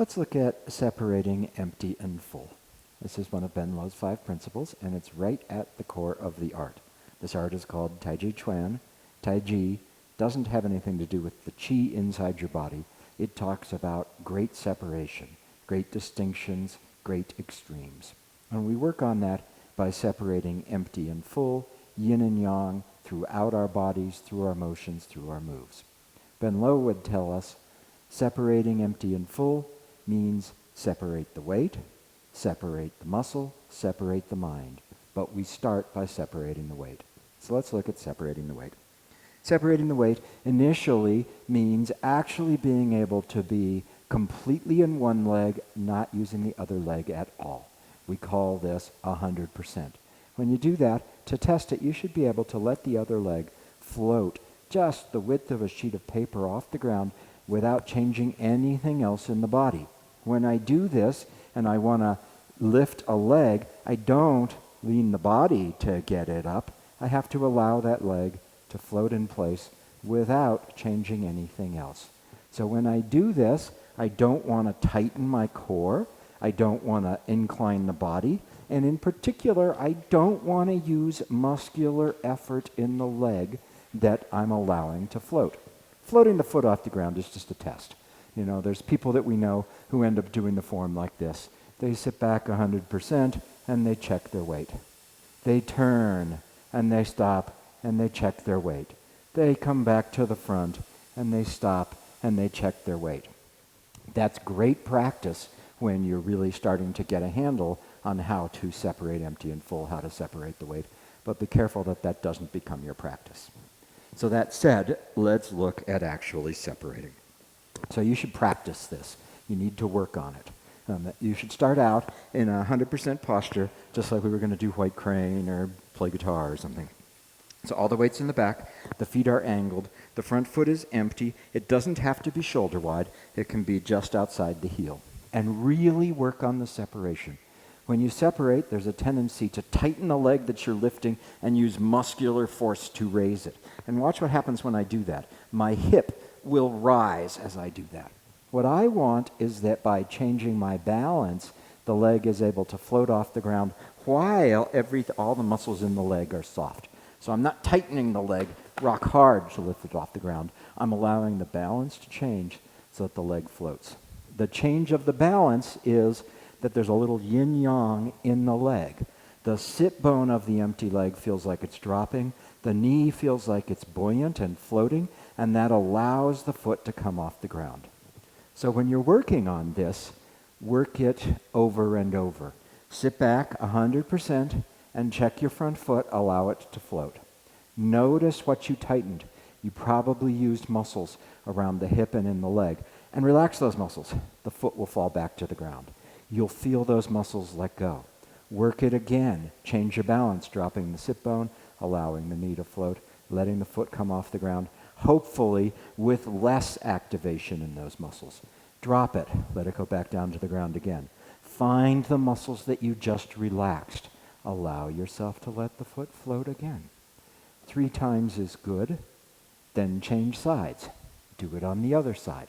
Let's look at separating empty and full. This is one of Ben Lo's 5 principles, and it's right at the core of the art. This art is called Taiji Chuan. Taiji doesn't have anything to do with the qi inside your body. It talks about great separation, great distinctions, great extremes. And we work on that by separating empty and full, yin and yang, throughout our bodies, through our motions, through our moves. Ben Lo would tell us separating empty and full means separate the weight, separate the muscle, separate the mind. But we start by separating the weight. So let's look at separating the weight. Separating the weight initially means actually being able to be completely in one leg, not using the other leg at all. We call this 100%. When you do that, to test it, you should be able to let the other leg float just the width of a sheet of paper off the ground without changing anything else in the body. When I do this and I want to lift a leg, I don't lean the body to get it up. I have to allow that leg to float in place without changing anything else. So when I do this, I don't want to tighten my core. I don't want to incline the body. And in particular, I don't want to use muscular effort in the leg that I'm allowing to float. Floating the foot off the ground is just a test. You know, there's people that we know who end up doing the form like this. They sit back 100% and they check their weight. They turn and they stop and they check their weight. They come back to the front and they stop and they check their weight. That's great practice when you're really starting to get a handle on how to separate empty and full, how to separate the weight. But be careful that that doesn't become your practice. So that said, let's look at actually separating. So you should practice this. You need to work on it. You should start out in a 100% posture, just like we were going to do white crane or play guitar or something. So all the weight's in the back, the feet are angled, the front foot is empty. It doesn't have to be shoulder wide. It can be just outside the heel. And really work on the separation. When you separate, there's a tendency to tighten the leg that you're lifting and use muscular force to raise it. And watch what happens when I do that. My hip will rise as I do that. What I want is that by changing my balance, the leg is able to float off the ground while all the muscles in the leg are soft. So I'm not tightening the leg rock hard to lift it off the ground. I'm allowing the balance to change so that the leg floats. The change of the balance is that there's a little yin-yang in the leg. The sit bone of the empty leg feels like it's dropping. The knee feels like it's buoyant and floating, and that allows the foot to come off the ground. So when you're working on this, work it over and over. Sit back 100% and check your front foot, allow it to float. Notice what you tightened. You probably used muscles around the hip and in the leg. And relax those muscles. The foot will fall back to the ground. You'll feel those muscles let go. Work it again. Change your balance, dropping the sit bone, allowing the knee to float, letting the foot come off the ground, hopefully with less activation in those muscles. Drop it. Let it go back down to the ground again. Find the muscles that you just relaxed. Allow yourself to let the foot float again. 3 times is good. Then change sides. Do it on the other side.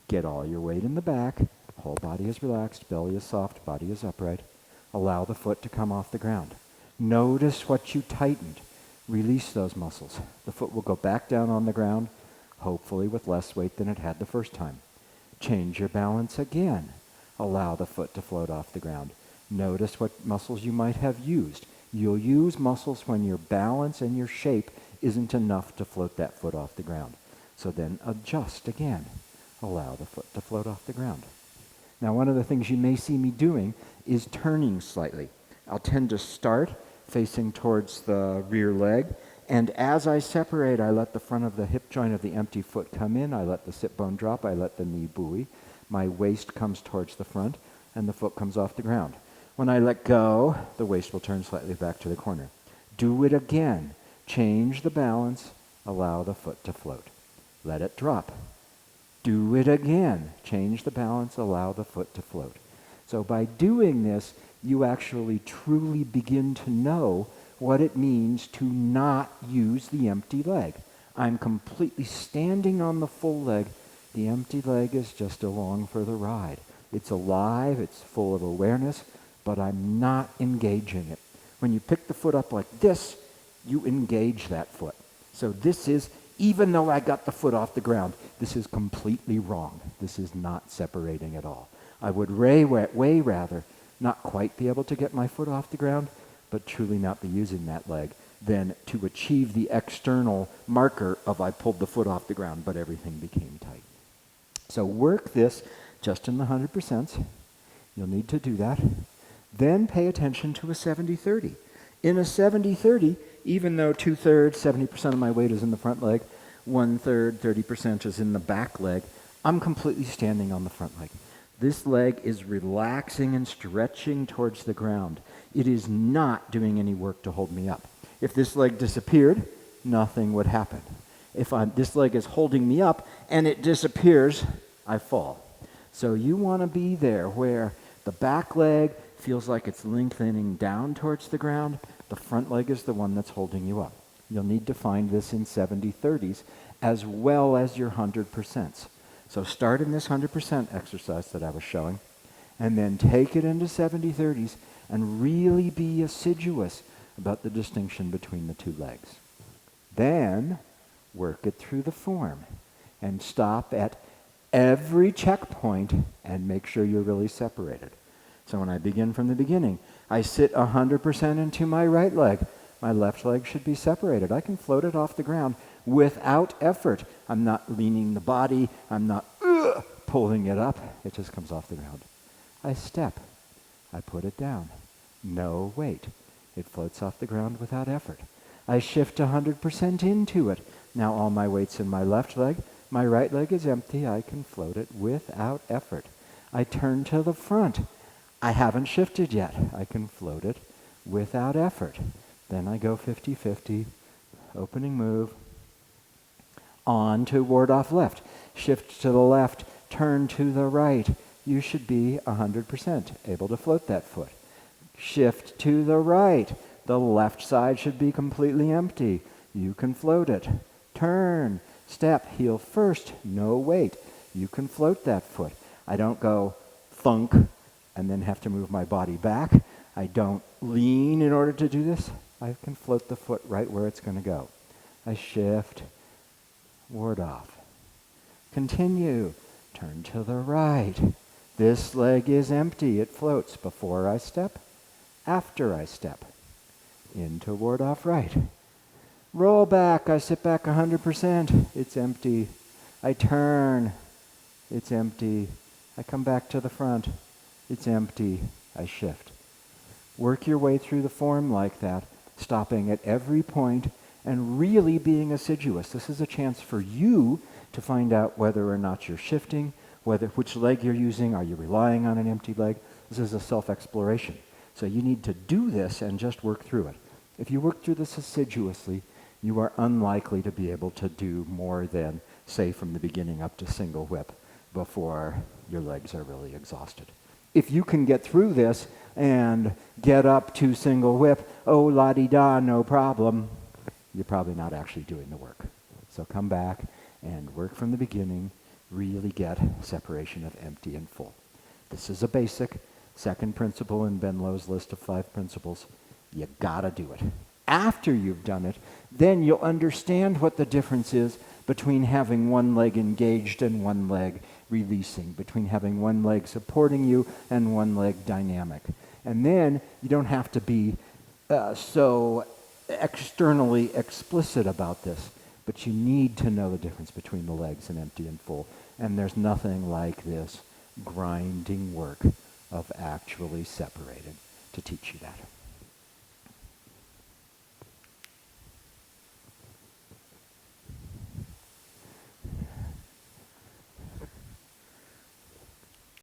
Get all your weight in the back. Whole body is relaxed, belly is soft, body is upright. Allow the foot to come off the ground. Notice what you tightened. Release those muscles. The foot will go back down on the ground, hopefully with less weight than it had the first time. Change your balance again. Allow the foot to float off the ground. Notice what muscles you might have used. You'll use muscles when your balance and your shape isn't enough to float that foot off the ground. So then adjust again. Allow the foot to float off the ground. Now, one of the things you may see me doing is turning slightly. I'll tend to start facing towards the rear leg, and as I separate, I let the front of the hip joint of the empty foot come in, I let the sit bone drop, I let the knee buoy, my waist comes towards the front, and the foot comes off the ground. When I let go, the waist will turn slightly back to the corner. Do it again. Change the balance, allow the foot to float. Let it drop. Do it again. Change the balance, allow the foot to float. So by doing this, you actually truly begin to know what it means to not use the empty leg. I'm completely standing on the full leg. The empty leg is just along for the ride. It's alive, it's full of awareness, but I'm not engaging it. When you pick the foot up like this, you engage that foot. So this is, even though I got the foot off the ground, this is completely wrong. This is not separating at all. I would way rather not quite be able to get my foot off the ground, but truly not be using that leg, than to achieve the external marker of I pulled the foot off the ground, but everything became tight. So work this just in the 100%. You'll need to do that. Then pay attention to a 70-30. In a 70-30, even though 2/3, 70% of my weight is in the front leg, 1/3, 30% is in the back leg, I'm completely standing on the front leg. This leg is relaxing and stretching towards the ground. It is not doing any work to hold me up. If this leg disappeared, nothing would happen. If this leg is holding me up and it disappears, I fall. So you want to be there where the back leg feels like it's lengthening down towards the ground. The front leg is the one that's holding you up. You'll need to find this in 70-30s as well as your 100%. So start in this 100% exercise that I was showing, and then take it into 70-30s and really be assiduous about the distinction between the two legs. Then work it through the form and stop at every checkpoint and make sure you're really separated. So when I begin from the beginning, I sit 100% into my right leg. My left leg should be separated. I can float it off the ground without effort. I'm not leaning the body. I'm not pulling it up. It just comes off the ground. I step. I put it down. No weight. It floats off the ground without effort. I shift 100% into it. Now all my weight's in my left leg. My right leg is empty. I can float it without effort. I turn to the front. I haven't shifted yet. I can float it without effort. Then I go 50-50, opening move, on to ward off left. Shift to the left, turn to the right. You should be 100% able to float that foot. Shift to the right. The left side should be completely empty. You can float it. Turn, step, heel first, no weight. You can float that foot. I don't go thunk and then have to move my body back. I don't lean in order to do this. I can float the foot right where it's going to go. I shift, ward off. Continue, turn to the right. This leg is empty. It floats before I step, after I step. Into ward off right. Roll back. I sit back 100%. It's empty. I turn. It's empty. I come back to the front. It's empty. I shift. Work your way through the form like that, stopping at every point and really being assiduous. This is a chance for you to find out whether or not you're shifting, which leg you're using. Are you relying on an empty leg? This is a self-exploration. So you need to do this and just work through it. If you work through this assiduously, you are unlikely to be able to do more than, say, from the beginning up to single whip before your legs are really exhausted. If you can get through this and get up to single whip, oh, la-di-da, no problem, you're probably not actually doing the work. So come back and work from the beginning, really get separation of empty and full. This is a basic second principle in Ben Lowe's list of 5 principles. You gotta do it. After you've done it, then you'll understand what the difference is between having one leg engaged and one leg releasing, between having one leg supporting you and one leg dynamic. And then you don't have to be so externally explicit about this, but you need to know the difference between the legs and empty and full. And there's nothing like this grinding work of actually separated to teach you that.